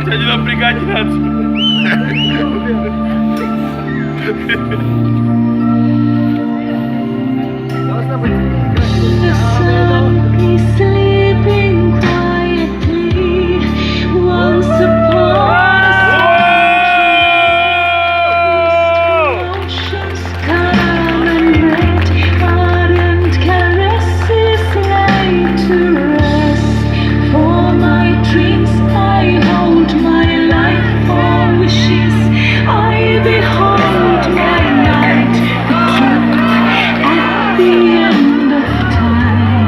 Тебя не напрягать не надо. Должна быть The sun is sleeping quietly once upon a ocean's calm and red, ardent caresses laid to rest. For my dreams I hold, my life for wishes I behold, my night the truth at the end of time.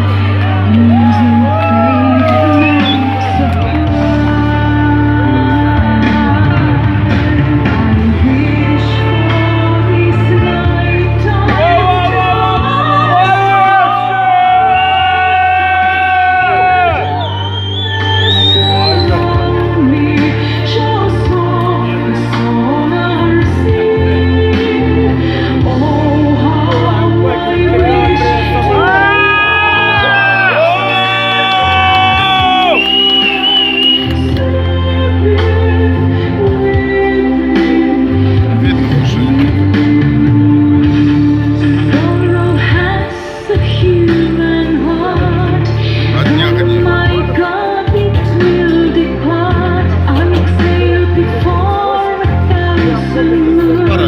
Using fate months I wish for this lifetime. Me, just so the soul oh, how I wish sorrow has a human heart. My God, it will depart. I exhale before 1,000 moons.